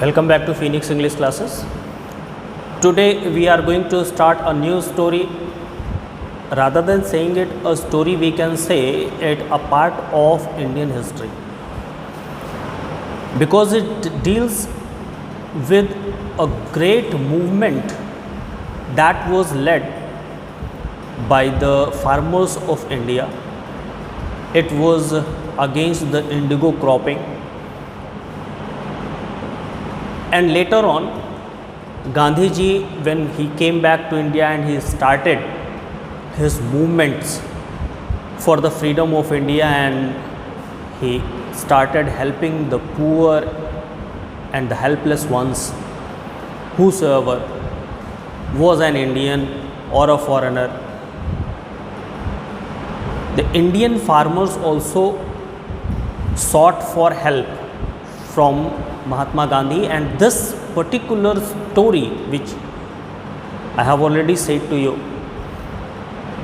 Welcome back to Phoenix English classes. Today we are going to start a new story. Rather than saying it a story, we can say it a part of Indian history, because it deals with a great movement that was led by the farmers of India. It was against the indigo cropping, and later on Gandhiji, when he came back to India and he started his movements for the freedom of India, and he started helping the poor and the helpless ones, whosoever was an Indian or a foreigner. The Indian farmers also sought for help from Mahatma Gandhi, and this particular story, which I have already said to you,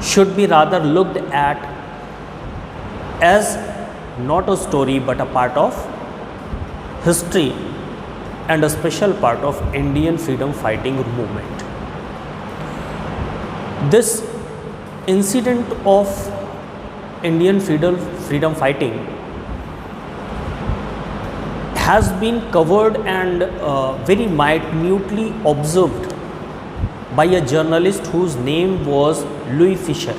should be rather looked at as not a story but a part of history and a special part of Indian freedom fighting movement. This incident of Indian freedom fighting has been covered and very minutely observed by a journalist whose name was Louis Fisher.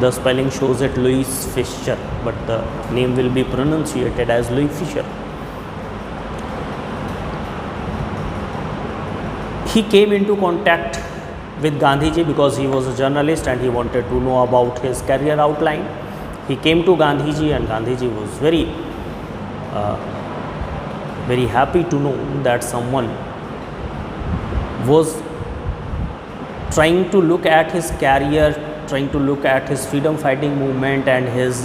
The spelling shows it Louis Fisher, but the name will be pronunciated as Louis Fisher. He came into contact with Gandhiji because he was a journalist and he wanted to know about his career outline. He came to Gandhiji, and Gandhiji was very happy to know that someone was trying to look at his career, trying to look at his freedom fighting movement and his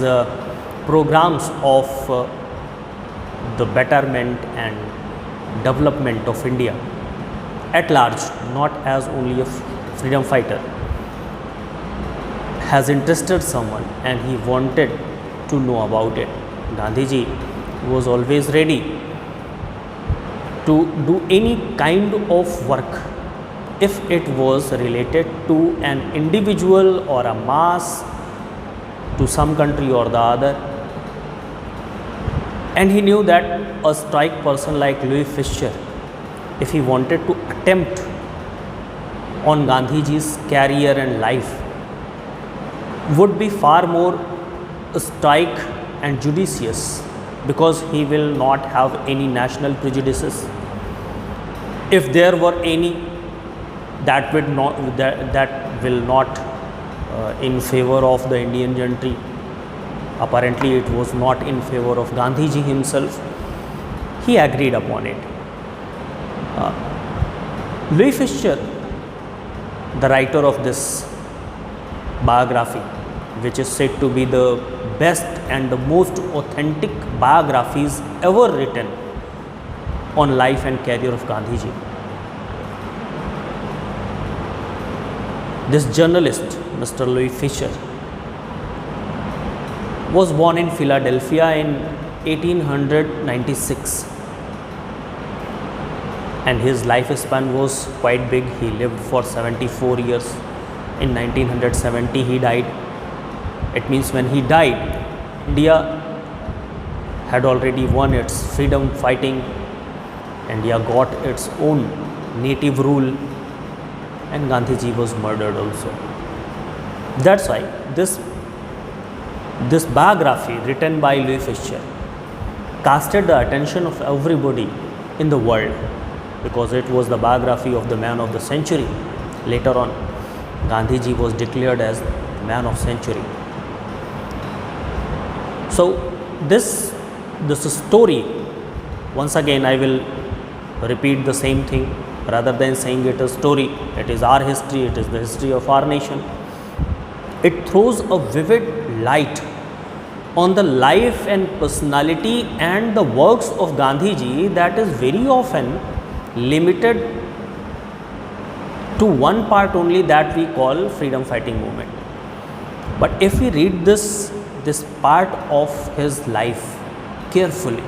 programs of the betterment and development of India at large, not as only a freedom fighter, has interested someone and he wanted to know about it. Gandhiji was always ready to do any kind of work if it was related to an individual or a mass, to some country or the other. And he knew that a strike person like Louis Fisher, if he wanted to attempt on Gandhiji's career and life, would be far more strike and judicious, because he will not have any national prejudices. If there were any, that will not in favor of the Indian gentry. Apparently it was not in favor of Gandhiji himself. He agreed upon it. Louis Fisher, the writer of this biography, which is said to be the best and the most authentic biographies ever written on life and career of Gandhiji. This journalist, Mr. Louis Fisher, was born in Philadelphia in 1896, and his lifespan was quite big. He lived for 74 years. In 1970 he died. It means when he died, India had already won its freedom fighting. India got its own native rule, and Gandhiji was murdered also. That's why this biography written by Louis Fisher casted the attention of everybody in the world, because it was the biography of the man of the century. Later on, Gandhiji was declared as the man of century. So this story, once again I will repeat the same thing. Rather than saying it a story, it is our history, it is the history of our nation. It throws a vivid light on the life and personality and the works of Gandhiji that is very often limited to one part only, that we call freedom fighting movement. But if we read this part of his life carefully,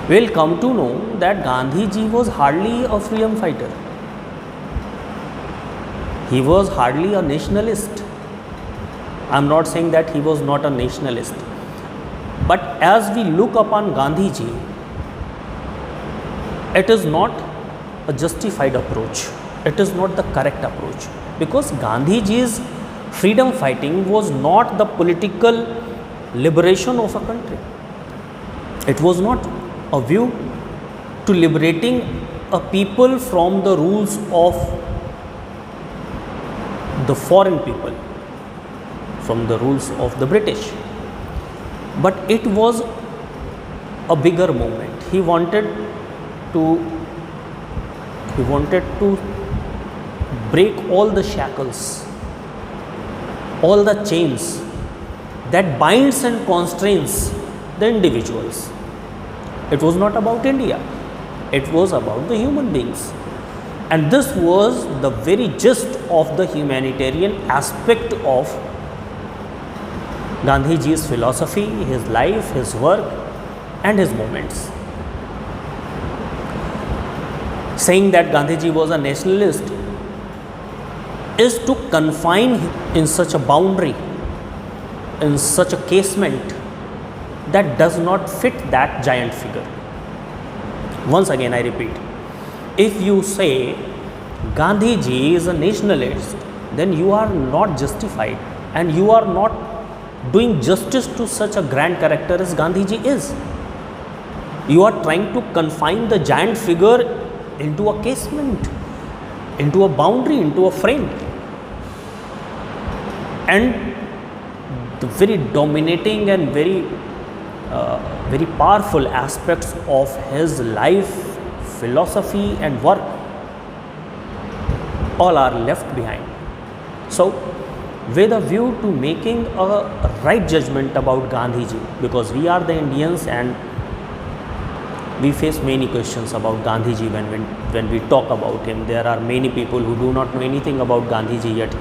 we'll come to know that Gandhi ji was hardly a freedom fighter. He was hardly a nationalist. I'm not saying that he was not a nationalist. But as we look upon Gandhi ji, it is not a justified approach. It is not the correct approach. Because Gandhi ji's freedom fighting was not the political liberation of a country. It was not a view to liberating a people from the rules of the foreign people, from the rules of the British. But it was a bigger movement. He wanted to break all the shackles, all the chains that binds and constrains the individuals. It was not about India. It was about the human beings. And this was the very gist of the humanitarian aspect of Gandhi ji's philosophy, his life, his work and his movements. Saying that Gandhi ji was a nationalist is to confine him in such a boundary, in such a casement that does not fit that giant figure. Once again I repeat, if you say Gandhi ji is a nationalist, then you are not justified and you are not doing justice to such a grand character as Gandhi ji is. You are trying to confine the giant figure into a casement, into a boundary, into a frame. And the very dominating and very powerful aspects of his life, philosophy and work all are left behind. So with a view to making a right judgment about Gandhi ji, because we are the Indians and we face many questions about Gandhi ji when we talk about him. There are many people who do not know anything about Gandhi ji yet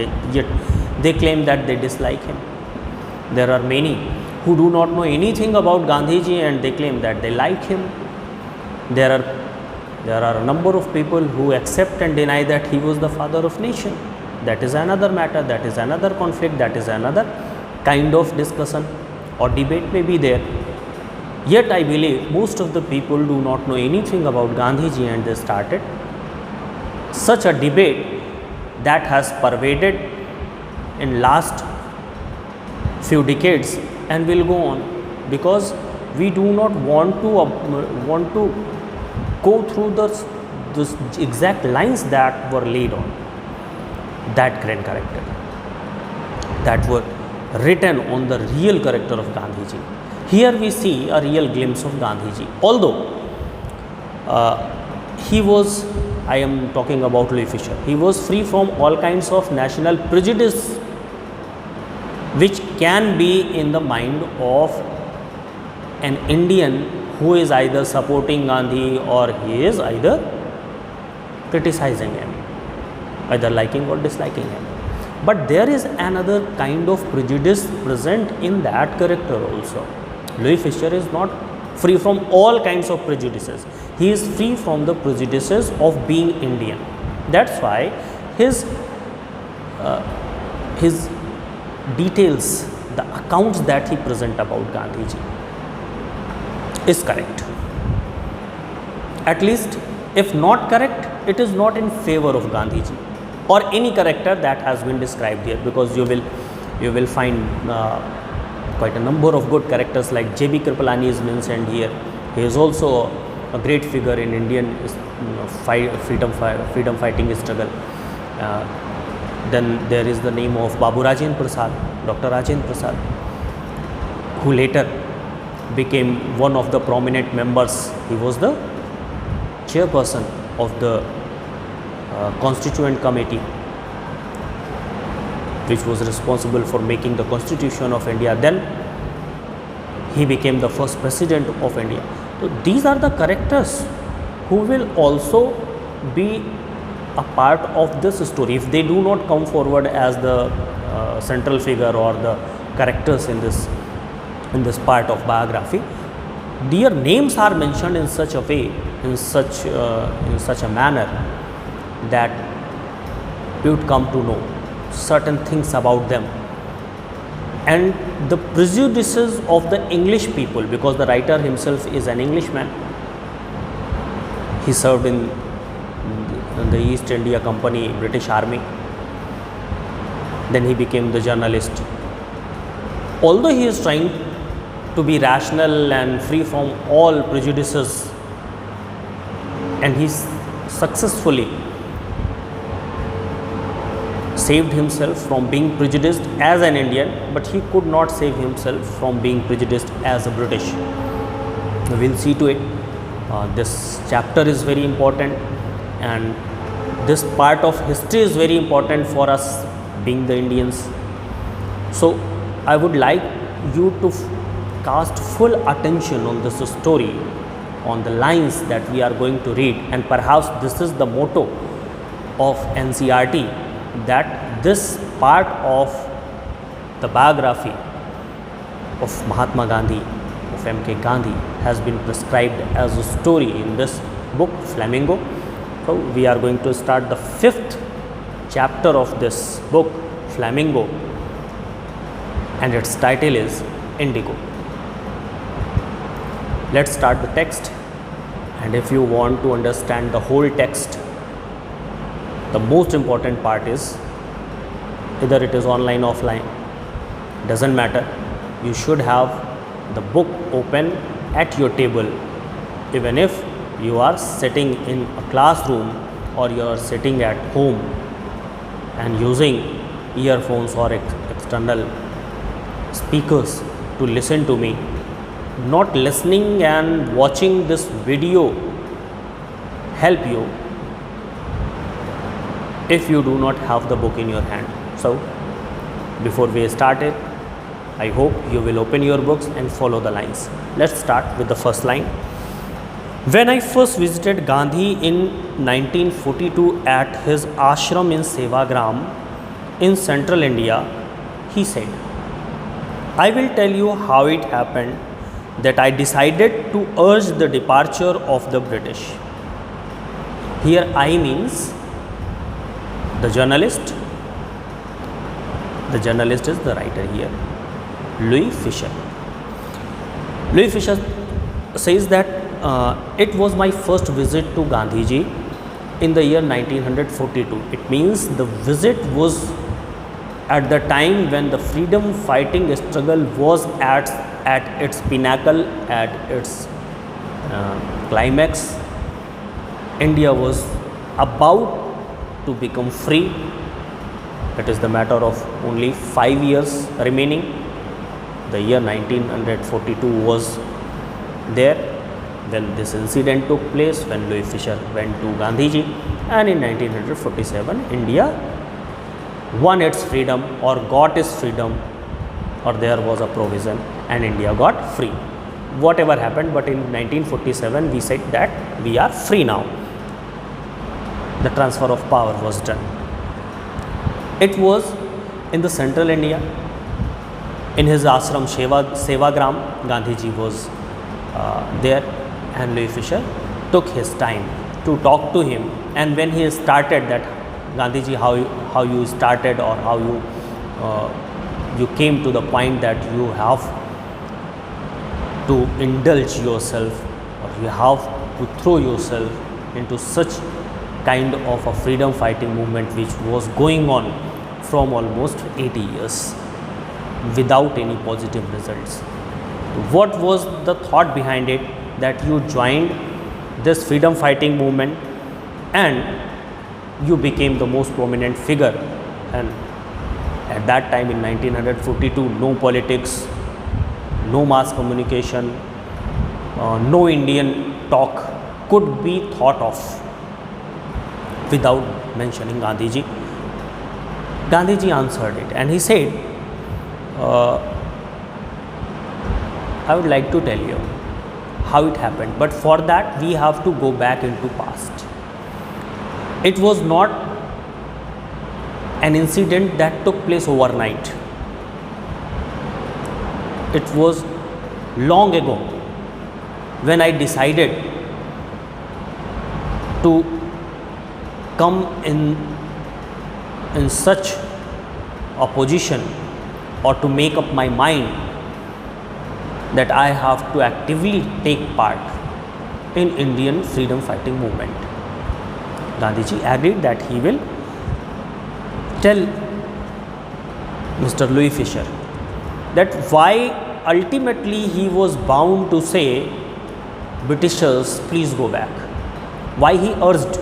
they claim that they dislike him. There are many who do not know anything about Gandhi ji and they claim that they like him. There are a number of people who accept and deny that he was the father of nation. That is another matter, that is another conflict, that is another kind of discussion or debate may be there. Yet I believe most of the people do not know anything about Gandhi ji and they started such a debate that has pervaded in last few decades and will go on, because we do not want to go through the exact lines that were laid on that grand character, that were written on the real character of Gandhi ji. Here we see a real glimpse of Gandhi ji. Although he was, I am talking about Louis Fisher, he was free from all kinds of national prejudice which can be in the mind of an Indian who is either supporting Gandhi or he is either criticizing him, either liking or disliking him. But there is another kind of prejudice present in that character also. Louis Fisher is not free from all kinds of prejudices. He is free from the prejudices of being Indian. That's why his details, the accounts that he present about Gandhi ji is correct. At least if not correct, it is not in favor of Gandhi ji or any character that has been described here, because you will find quite a number of good characters like J.B. Kripalani is mentioned here. He is also a great figure in Indian freedom fighting struggle. Then there is the name of Babu Rajendra Prasad, Dr. Rajendra Prasad, who later became one of the prominent members. He was the chairperson of the Constituent Committee, which was responsible for making the Constitution of India. Then he became the first president of India. So these are the characters who will also be a part of this story if they do not come forward as the central figure or the characters in this part of biography. their names are mentioned in such a way, in such a manner that you would come to know certain things about them, and the prejudices of the English people, because the writer himself is an Englishman. He served in the East India Company, British Army. Then he became the journalist. Although he is trying to be rational and free from all prejudices, and he successfully saved himself from being prejudiced as an Indian, but he could not save himself from being prejudiced as a British. We will see to it. This chapter is very important, and this part of history is very important for us being the Indians. So I would like you to cast full attention on this story, on the lines that we are going to read, and perhaps this is the motto of NCERT, that this part of the biography of Mahatma Gandhi, of M.K. Gandhi, has been prescribed as a story in this book, Flamingo. So we are going to start the 5th chapter of this book, Flamingo, and its title is Indigo. Let's start the text, and if you want to understand the whole text, the most important part is, either it is online, offline, doesn't matter, you should have the book open at your table, even if you are sitting in a classroom or you are sitting at home and using earphones or external speakers to listen to me. Not listening and watching this video help you if you do not have the book in your hand. So before we start it, I hope you will open your books and follow the lines. Let's start with the first line. When I first visited Gandhi in 1942 at his ashram in Sevagram in central India, he said, I will tell you how it happened that I decided to urge the departure of the British. Here I means the journalist. The journalist is the writer here, Louis Fisher. Louis Fisher says that it was my first visit to Gandhiji in the year 1942. It means the visit was at the time when the freedom fighting struggle was at its pinnacle, at its climax. India was about to become free. It is the matter of only 5 years remaining. The year 1942 was there when this incident took place, when Louis Fisher went to Gandhiji, and in 1947 India won its freedom or got its freedom, or there was a provision and India got free. Whatever happened, but in 1947 we said that we are free now. The transfer of power was done. It was in the central India, in his ashram Sevagram. Gandhiji was there, and Louis Fisher took his time to talk to him. And when he started that, Gandhiji, how you started, or how you came to the point that you have to indulge yourself, or you have to throw yourself into such kind of a freedom fighting movement which was going on from almost 80 years without any positive results. What was the thought behind it that you joined this freedom fighting movement and you became the most prominent figure? And at that time in 1942, no politics, no mass communication, no Indian talk could be thought of without mentioning Gandhiji. Gandhiji answered it, and he said, I would like to tell you how it happened, but for that we have to go back into past. It was not an incident that took place overnight. It was long ago when I decided to come in such a position, or to make up my mind that I have to actively take part in Indian freedom fighting movement. Gandhiji agreed that he will tell Mr. Louis Fisher that why ultimately he was bound to say, Britishers, please go back. Why he urged?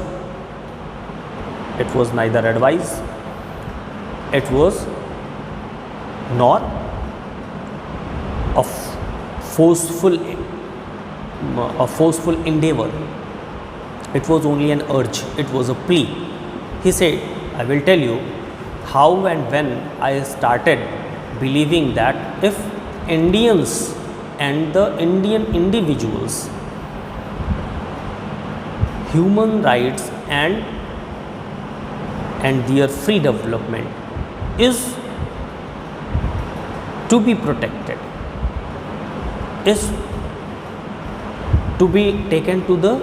It was neither advice, it was nor a forceful endeavor. It was only an urge, it was a plea. He said, I will tell you how and when I started believing that if Indians and the Indian individuals, human rights and their free development is to be protected, is to be taken to the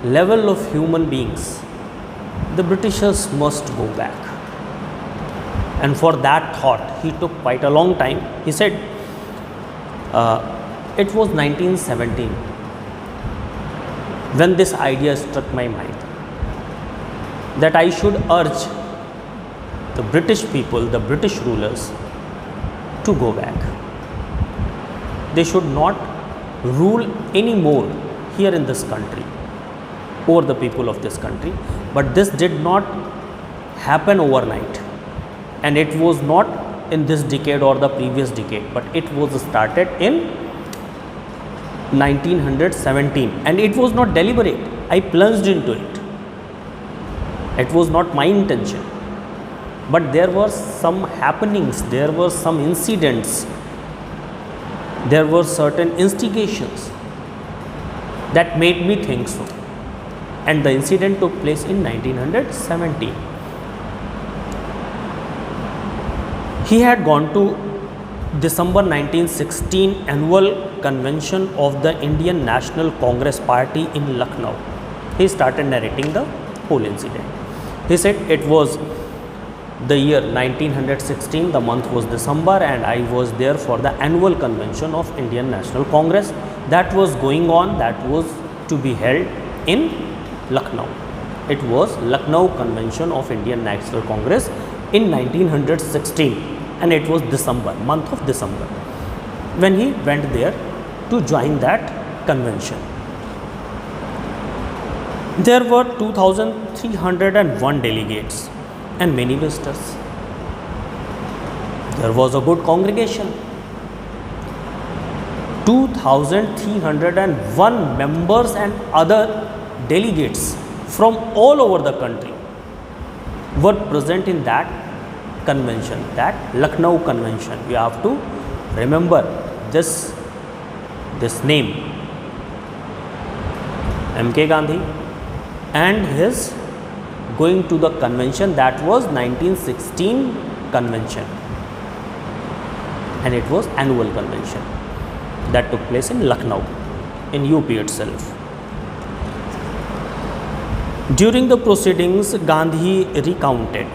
level of human beings, the Britishers must go back. And for that thought, he took quite a long time. He said, it was 1917 when this idea struck my mind, that I should urge the British people, the British rulers, to go back. They should not rule anymore here in this country over the people of this country. But this did not happen overnight, and it was not in this decade or the previous decade, but it was started in 1917, and it was not deliberate. I plunged into it. It was not my intention, but there were some happenings, there were some incidents, there were certain instigations that made me think so. And the incident took place in 1917. He had gone to December 1916 annual convention of the Indian National Congress Party in Lucknow. He started narrating the whole incident. He said, it was the year 1916, the month was December, and I was there for the annual convention of Indian National Congress that was going on, that was to be held in Lucknow. It was Lucknow Convention of Indian National Congress in 1916, and it was December, month of December, when he went there to join that convention. There were 2,301 delegates and many visitors. There was a good congregation. 2,301 members and other delegates from all over the country were present in that convention, that Lucknow convention. You have to remember this name, M.K. Gandhi, and his going to the convention, that was 1916 convention, and it was annual convention that took place in Lucknow in UP itself. During the proceedings, Gandhi recounted.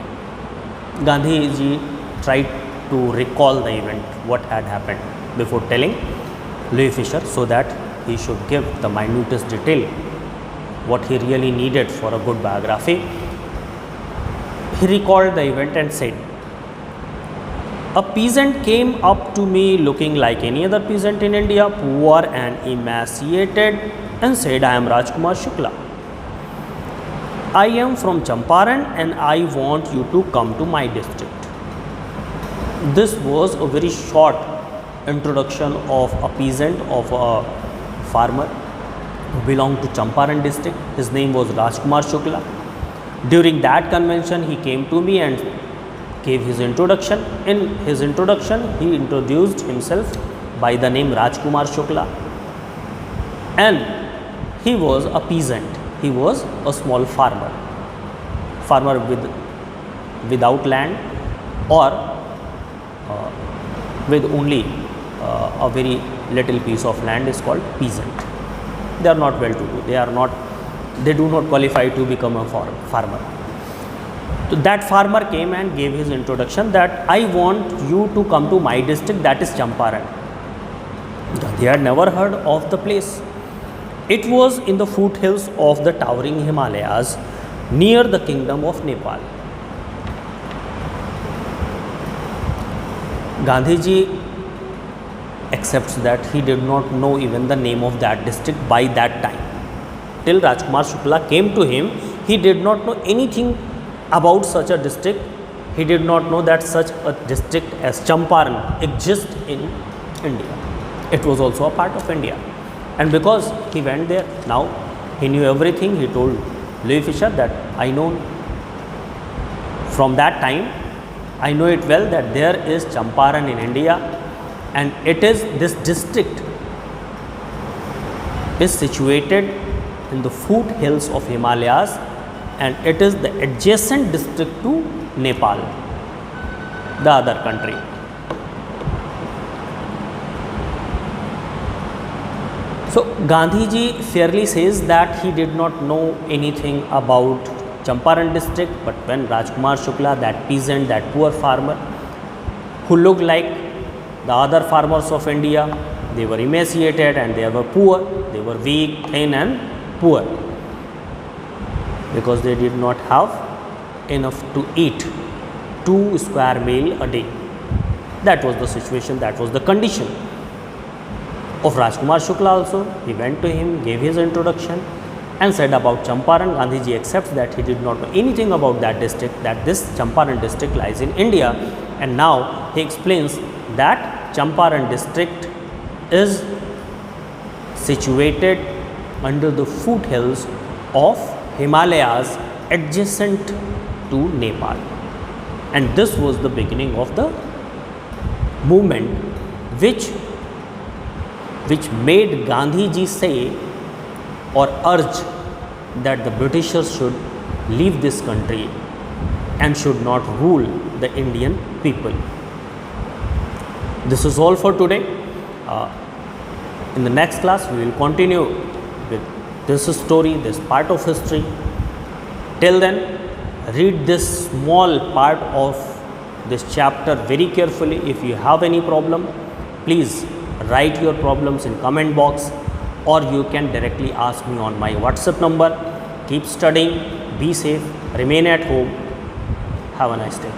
Gandhiji tried to recall the event, what had happened, before telling Louis Fisher, so that he should give the minutest detail, what he really needed for a good biography. He recalled the event and said, a peasant came up to me looking like any other peasant in India, poor and emaciated, and said, I am Rajkumar Shukla. I am from Champaran and I want you to come to my district. This was a very short introduction of a peasant, of a farmer who belonged to Champaran district. His name was Rajkumar Shukla. During that convention, he came to me and gave his introduction. In his introduction, he introduced himself by the name Rajkumar Shukla, and he was a peasant. He was a small farmer without land, or with only a very little piece of land is called peasant. they are not well to do, they do not qualify to become a farmer. So that farmer came and gave his introduction that I want you to come to my district, that is Champaran. They had never heard of the place. It was in the foothills of the towering Himalayas near the kingdom of Nepal. Gandhiji accepts that he did not know even the name of that district by that time. Till Rajkumar Shukla came to him, he did not know anything about such a district. He did not know that such a district as Champaran exists in India. It was also a part of India. And because he went there, now he knew everything. He told Louis Fisher that I know from that time, I know it well that there is Champaran in India, and it is, this district is situated in the foothills of Himalayas, and it is the adjacent district to Nepal, the other country. So Gandhiji fairly says that he did not know anything about Champaran district, but when Rajkumar Shukla, that peasant, that poor farmer who looked like the other farmers of India, they were emaciated and they were poor, they were weak, thin and poor, because they did not have enough to eat 2 square meal a day. That was the situation, that was the condition of Rajkumar Shukla also. He went to him, gave his introduction and said about Champaran. Gandhiji accepts that he did not know anything about that district, that this Champaran district lies in India, and now he explains that Champaran district is situated under the foothills of Himalayas adjacent to Nepal. And this was the beginning of the movement which made Gandhiji say or urge that the Britishers should leave this country and should not rule the Indian people. This is all for today. In the next class, we will continue with this story, this part of history. Till then, read this small part of this chapter very carefully. If you have any problem, please write your problems in comment box, or you can directly ask me on my WhatsApp number. Keep studying, be safe, remain at home. Have a nice day.